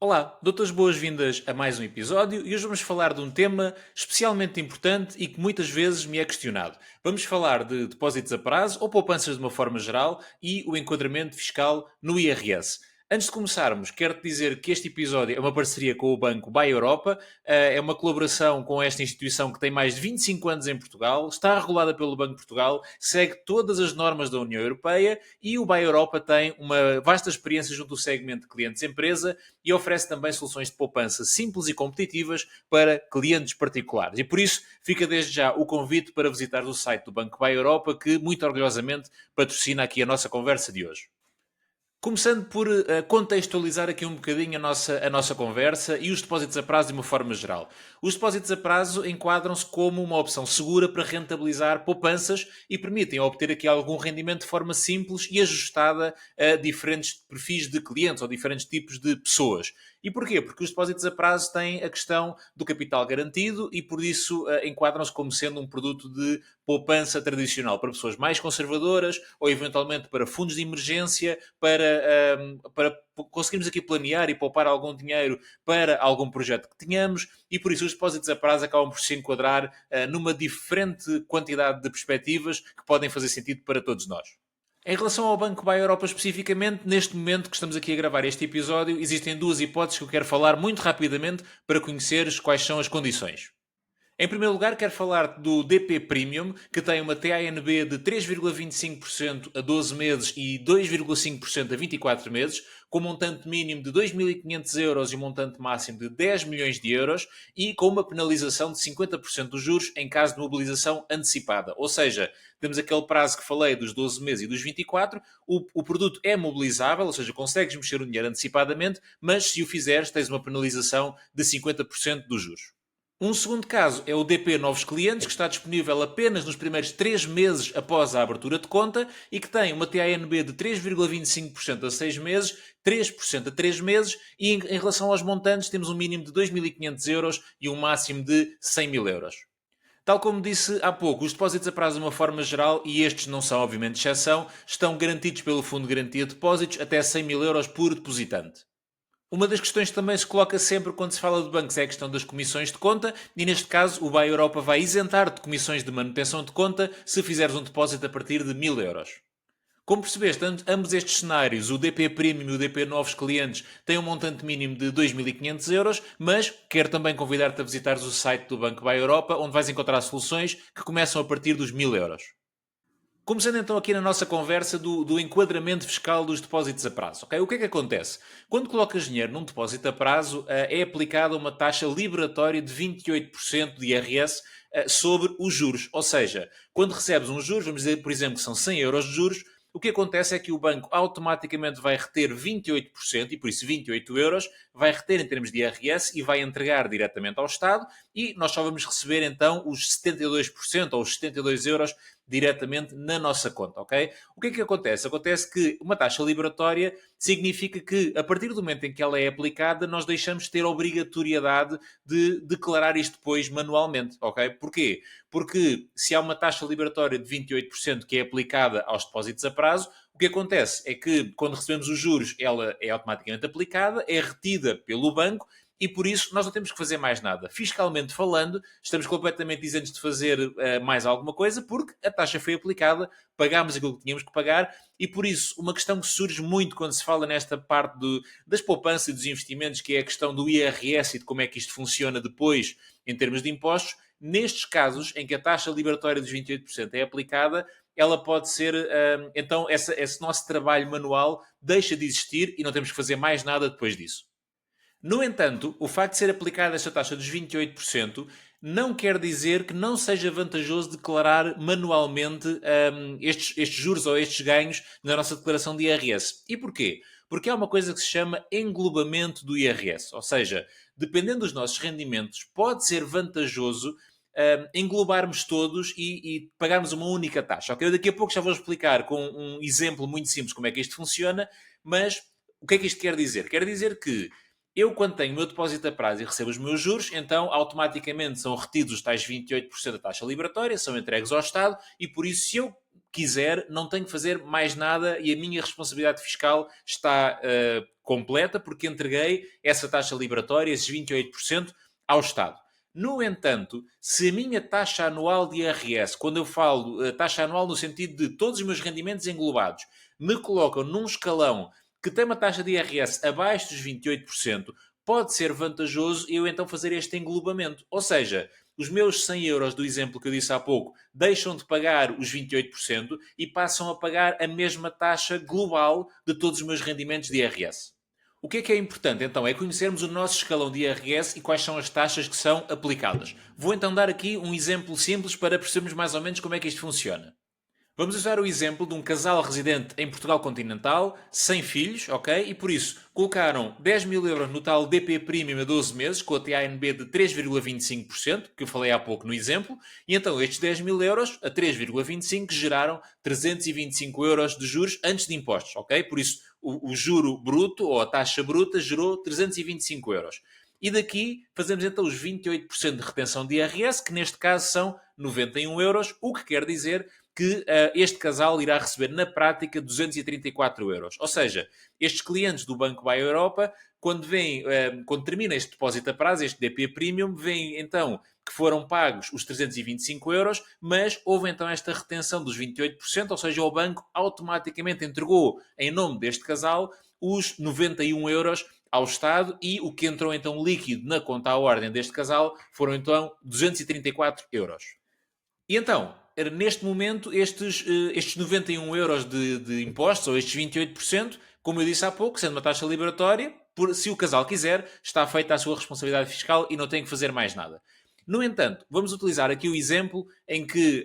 Olá, dou-te as boas-vindas a mais um episódio e hoje vamos falar de um tema especialmente importante e que muitas vezes me é questionado. Vamos falar de depósitos a prazo ou poupanças de uma forma geral e o enquadramento fiscal no IRS. Antes de começarmos, quero-te dizer que este episódio é uma parceria com o Banco Buy Europa, é uma colaboração com esta instituição que tem mais de 25 anos em Portugal, está regulada pelo Banco de Portugal, segue todas as normas da União Europeia e o Buy Europa tem uma vasta experiência junto do segmento de clientes-empresa e oferece também soluções de poupança simples e competitivas para clientes particulares. E por isso fica desde já o convite para visitar o site do Banco Buy Europa, que muito orgulhosamente patrocina aqui a nossa conversa de hoje. Começando por contextualizar aqui um bocadinho a nossa conversa e os depósitos a prazo de uma forma geral. Os depósitos a prazo enquadram-se como uma opção segura para rentabilizar poupanças e permitem obter aqui algum rendimento de forma simples e ajustada a diferentes perfis de clientes ou diferentes tipos de pessoas. E porquê? Porque os depósitos a prazo têm a questão do capital garantido e por isso enquadram-se como sendo um produto de poupança tradicional para pessoas mais conservadoras ou eventualmente para fundos de emergência, para conseguirmos aqui planear e poupar algum dinheiro para algum projeto que tenhamos e por isso os depósitos a prazo acabam por se enquadrar numa diferente quantidade de perspectivas que podem fazer sentido para todos nós. Em relação ao Banco Buy Europa especificamente, neste momento que estamos aqui a gravar este episódio, existem duas hipóteses que eu quero falar muito rapidamente para conheceres quais são as condições. Em primeiro lugar, quero falar do DP Premium, que tem uma TANB de 3,25% a 12 meses e 2,5% a 24 meses, com um montante mínimo de 2.500 euros e um montante máximo de 10 milhões de euros e com uma penalização de 50% dos juros em caso de mobilização antecipada. Ou seja, temos aquele prazo que falei dos 12 meses e dos 24, o produto é mobilizável, ou seja, consegues mexer o dinheiro antecipadamente, mas se o fizeres, tens uma penalização de 50% dos juros. Um segundo caso é o DP Novos Clientes, que está disponível apenas nos primeiros 3 meses após a abertura de conta e que tem uma TANB de 3,25% a 6 meses, 3% a 3 meses e em relação aos montantes temos um mínimo de 2.500 euros e um máximo de 100 mil euros. Tal como disse há pouco, os depósitos a prazo de uma forma geral, e estes não são obviamente exceção, estão garantidos pelo Fundo de Garantia de Depósitos até 100 mil euros por depositante. Uma das questões que também se coloca sempre quando se fala de bancos é a questão das comissões de conta e neste caso o Buy Europa vai isentar de comissões de manutenção de conta se fizeres um depósito a partir de 1.000 euros. Como percebeste, ambos estes cenários, o DP Premium e o DP Novos Clientes, têm um montante mínimo de 2.500 euros, mas quero também convidar-te a visitares o site do Banco Buy Europa, onde vais encontrar soluções que começam a partir dos 1.000 euros. Começando então aqui na nossa conversa do enquadramento fiscal dos depósitos a prazo. Okay? O que é que acontece? Quando colocas dinheiro num depósito a prazo, é aplicada uma taxa liberatória de 28% de IRS sobre os juros. Ou seja, quando recebes uns juros, vamos dizer, por exemplo, que são 100 euros de juros, o que acontece é que o banco automaticamente vai reter 28%, e por isso 28 euros, vai reter em termos de IRS e vai entregar diretamente ao Estado, e nós só vamos receber então os 72% ou os 72 euros diretamente na nossa conta, ok? O que é que acontece? Acontece que uma taxa liberatória significa que, a partir do momento em que ela é aplicada, nós deixamos de ter a obrigatoriedade de declarar isto depois manualmente, ok? Porquê? Porque se há uma taxa liberatória de 28% que é aplicada aos depósitos a prazo, o que acontece é que, quando recebemos os juros, ela é automaticamente aplicada, é retida pelo banco e por isso nós não temos que fazer mais nada. Fiscalmente falando, estamos completamente isentos de fazer mais alguma coisa porque a taxa foi aplicada, pagámos aquilo que tínhamos que pagar e por isso uma questão que surge muito quando se fala nesta parte das poupanças e dos investimentos, que é a questão do IRS e de como é que isto funciona depois em termos de impostos, nestes casos em que a taxa liberatória dos 28% é aplicada, ela pode ser, então esse nosso trabalho manual deixa de existir e não temos que fazer mais nada depois disso. No entanto, o facto de ser aplicada esta taxa dos 28% não quer dizer que não seja vantajoso declarar manualmente estes juros ou estes ganhos na nossa declaração de IRS. E porquê? Porque há uma coisa que se chama englobamento do IRS. Ou seja, dependendo dos nossos rendimentos, pode ser vantajoso englobarmos todos e pagarmos uma única taxa. Okay? Eu daqui a pouco já vou explicar com um exemplo muito simples como é que isto funciona, mas o que é que isto quer dizer? Quer dizer que eu, quando tenho o meu depósito a prazo e recebo os meus juros, então automaticamente são retidos os tais 28% da taxa liberatória, são entregues ao Estado e por isso, se eu quiser, não tenho que fazer mais nada e a minha responsabilidade fiscal está completa porque entreguei essa taxa liberatória, esses 28%, ao Estado. No entanto, se a minha taxa anual de IRS, quando eu falo taxa anual no sentido de todos os meus rendimentos englobados, me colocam num escalão que tem uma taxa de IRS abaixo dos 28%, pode ser vantajoso eu então fazer este englobamento. Ou seja, os meus 100 euros do exemplo que eu disse há pouco deixam de pagar os 28% e passam a pagar a mesma taxa global de todos os meus rendimentos de IRS. O que é importante, então, é conhecermos o nosso escalão de IRS e quais são as taxas que são aplicadas. Vou então dar aqui um exemplo simples para percebermos mais ou menos como é que isto funciona. Vamos usar o exemplo de um casal residente em Portugal continental, sem filhos, ok? E por isso colocaram 10 mil euros no tal DP Premium a 12 meses, com a TANB de 3,25%, que eu falei há pouco no exemplo, e então estes 10 mil euros a 3,25% geraram 325 euros de juros antes de impostos, ok? Por isso o juro bruto, ou a taxa bruta, gerou 325 euros. E daqui fazemos então os 28% de retenção de IRS, que neste caso são 91 euros, o que quer dizer que este casal irá receber na prática 234 euros. Ou seja, estes clientes do Banco Buy Europa, quando termina este depósito a prazo, este DP Premium, veem então que foram pagos os 325 euros, mas houve então esta retenção dos 28%, ou seja, o banco automaticamente entregou em nome deste casal os 91 euros ao Estado e o que entrou então líquido na conta à ordem deste casal foram então 234 euros. E então, neste momento, estes 91 euros de impostos, ou estes 28%, como eu disse há pouco, sendo uma taxa liberatória, se o casal quiser, está feita a sua responsabilidade fiscal e não tem que fazer mais nada. No entanto, vamos utilizar aqui o exemplo em que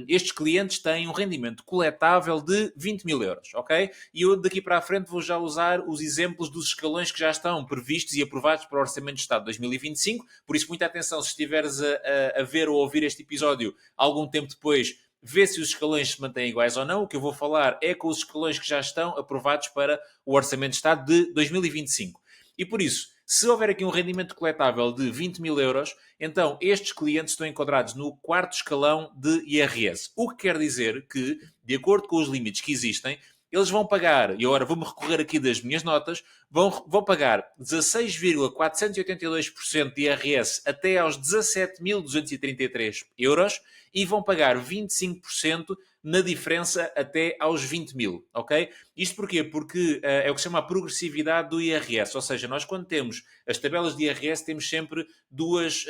estes clientes têm um rendimento coletável de 20 mil euros, ok? E eu daqui para a frente vou já usar os exemplos dos escalões que já estão previstos e aprovados para o Orçamento de Estado de 2025, por isso muita atenção se estiveres a ver ou a ouvir este episódio algum tempo depois, vê se os escalões se mantêm iguais ou não. O que eu vou falar é com os escalões que já estão aprovados para o Orçamento de Estado de 2025. E por isso, se houver aqui um rendimento coletável de 20 mil euros, então estes clientes estão enquadrados no quarto escalão de IRS. O que quer dizer que, de acordo com os limites que existem, eles vão pagar, e agora vou-me recorrer aqui das minhas notas, vão pagar 16,482% de IRS até aos 17.233 euros e vão pagar 25% na diferença até aos 20 mil, ok? Isto porquê? Porque é o que se chama a progressividade do IRS, ou seja, nós quando temos as tabelas de IRS temos sempre duas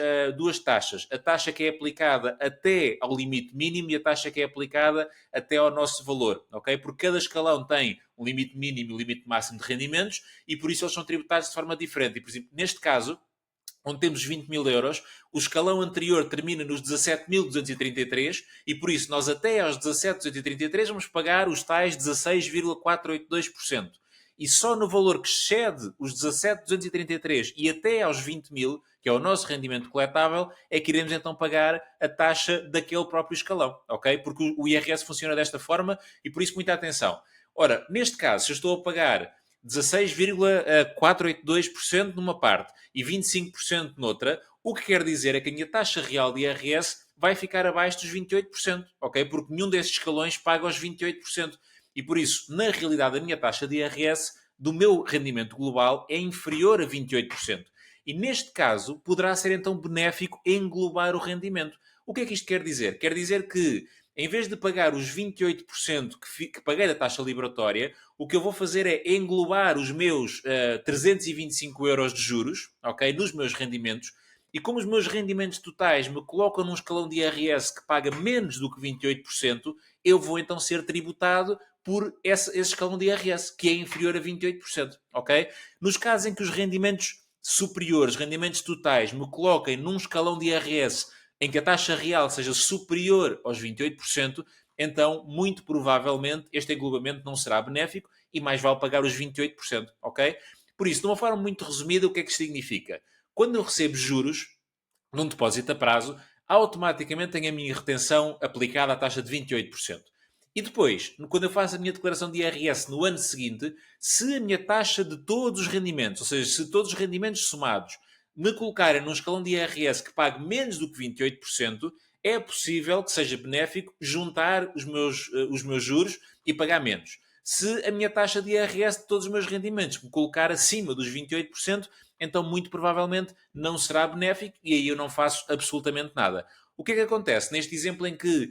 taxas. A taxa que é aplicada até ao limite mínimo e a taxa que é aplicada até ao nosso valor, ok? Porque cada escalão tem um limite mínimo e um limite máximo de rendimentos e por isso eles são tributados de forma diferente. E, por exemplo, neste caso, onde temos 20 mil euros, o escalão anterior termina nos 17.233 e por isso nós até aos 17.233 vamos pagar os tais 16,482%. E só no valor que excede os 17.233 e até aos 20 mil, que é o nosso rendimento coletável, é que iremos então pagar a taxa daquele próprio escalão, ok? Porque o IRS funciona desta forma e por isso muita atenção. Ora, neste caso, se eu estou a pagar 16,482% numa parte e 25% noutra, o que quer dizer é que a minha taxa real de IRS vai ficar abaixo dos 28%, ok? Porque nenhum desses escalões paga os 28%. E por isso, na realidade, a minha taxa de IRS do meu rendimento global é inferior a 28%. E neste caso, poderá ser então benéfico englobar o rendimento. O que é que isto quer dizer? Quer dizer que, em vez de pagar os 28% que paguei da taxa liberatória, o que eu vou fazer é englobar os meus 325 euros de juros, ok, nos meus rendimentos, e como os meus rendimentos totais me colocam num escalão de IRS que paga menos do que 28%, eu vou então ser tributado por esse escalão de IRS, que é inferior a 28%, ok? Nos casos em que os rendimentos superiores, rendimentos totais, me coloquem num escalão de IRS em que a taxa real seja superior aos 28%, então, muito provavelmente, este englobamento não será benéfico e mais vale pagar os 28%, ok? Por isso, de uma forma muito resumida, o que é que isto significa? Quando eu recebo juros num depósito a prazo, automaticamente tenho a minha retenção aplicada à taxa de 28%. E depois, quando eu faço a minha declaração de IRS no ano seguinte, se a minha taxa de todos os rendimentos, ou seja, se todos os rendimentos somados me colocarem num escalão de IRS que pague menos do que 28%, é possível que seja benéfico juntar os meus juros e pagar menos. Se a minha taxa de IRS de todos os meus rendimentos me colocar acima dos 28%, então muito provavelmente não será benéfico e aí eu não faço absolutamente nada. O que é que acontece neste exemplo em que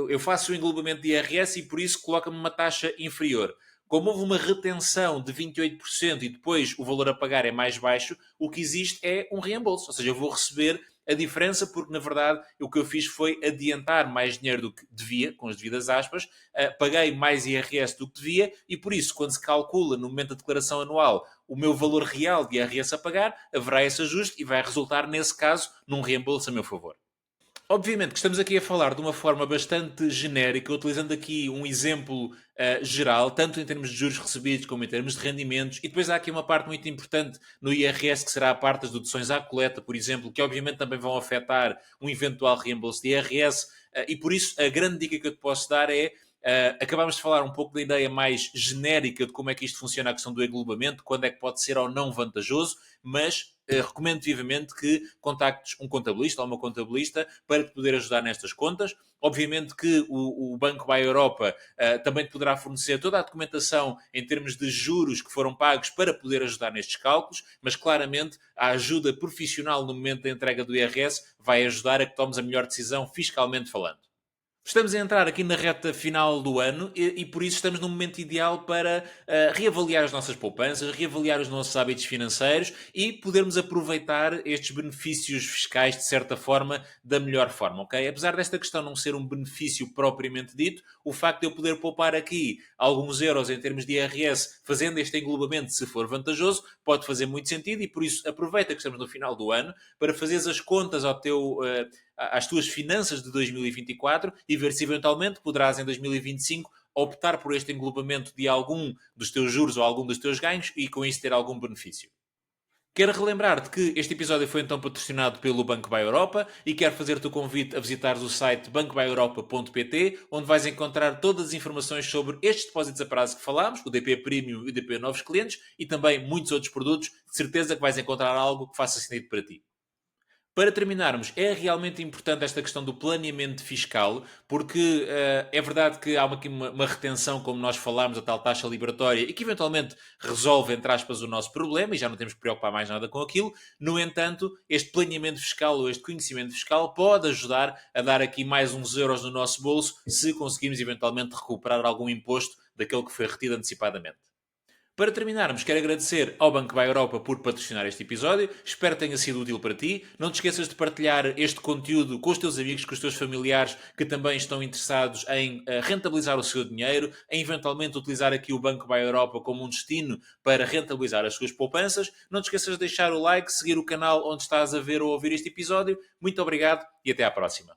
eu faço o englobamento de IRS e por isso coloca-me uma taxa inferior? Como houve uma retenção de 28% e depois o valor a pagar é mais baixo, o que existe é um reembolso. Ou seja, eu vou receber a diferença porque, na verdade, o que eu fiz foi adiantar mais dinheiro do que devia, com as devidas aspas, paguei mais IRS do que devia e, por isso, quando se calcula no momento da declaração anual o meu valor real de IRS a pagar, haverá esse ajuste e vai resultar, nesse caso, num reembolso a meu favor. Obviamente que estamos aqui a falar de uma forma bastante genérica, utilizando aqui um exemplo geral, tanto em termos de juros recebidos como em termos de rendimentos, e depois há aqui uma parte muito importante no IRS, que será a parte das deduções à coleta, por exemplo, que obviamente também vão afetar um eventual reembolso de IRS, e por isso a grande dica que eu te posso dar é acabámos de falar um pouco da ideia mais genérica de como é que isto funciona, a questão do englobamento, quando é que pode ser ou não vantajoso, mas recomendo vivamente que contactes um contabilista ou uma contabilista para te poder ajudar nestas contas. Obviamente que o Banco Buy Europa também te poderá fornecer toda a documentação em termos de juros que foram pagos para poder ajudar nestes cálculos, mas claramente a ajuda profissional no momento da entrega do IRS vai ajudar a que tomes a melhor decisão fiscalmente falando. Estamos a entrar aqui na reta final do ano e por isso estamos num momento ideal para reavaliar as nossas poupanças, reavaliar os nossos hábitos financeiros e podermos aproveitar estes benefícios fiscais de certa forma, da melhor forma, ok? Apesar desta questão não ser um benefício propriamente dito, o facto de eu poder poupar aqui alguns euros em termos de IRS, fazendo este englobamento, se for vantajoso, pode fazer muito sentido e por isso aproveita que estamos no final do ano para fazeres as contas ao teu às tuas finanças de 2024 e ver se eventualmente poderás em 2025 optar por este englobamento de algum dos teus juros ou algum dos teus ganhos e com isso ter algum benefício. Quero relembrar-te que este episódio foi então patrocinado pelo Banco Buy Europa e quero fazer-te o convite a visitares o site bancobuyeuropa.pt, onde vais encontrar todas as informações sobre estes depósitos a prazo que falámos, o DP Premium e o DP Novos Clientes e também muitos outros produtos. De certeza que vais encontrar algo que faça sentido para ti. Para terminarmos, é realmente importante esta questão do planeamento fiscal, porque é verdade que há aqui uma retenção, como nós falámos, a tal taxa liberatória, e que eventualmente resolve, entre aspas, o nosso problema, e já não temos que preocupar mais nada com aquilo. No entanto, este planeamento fiscal ou este conhecimento fiscal pode ajudar a dar aqui mais uns euros no nosso bolso, se conseguirmos eventualmente recuperar algum imposto daquele que foi retido antecipadamente. Para terminarmos, quero agradecer ao Banco da Europa por patrocinar este episódio. Espero que tenha sido útil para ti. Não te esqueças de partilhar este conteúdo com os teus amigos, com os teus familiares que também estão interessados em rentabilizar o seu dinheiro, em eventualmente utilizar aqui o Banco da Europa como um destino para rentabilizar as suas poupanças. Não te esqueças de deixar o like, seguir o canal onde estás a ver ou ouvir este episódio. Muito obrigado e até à próxima.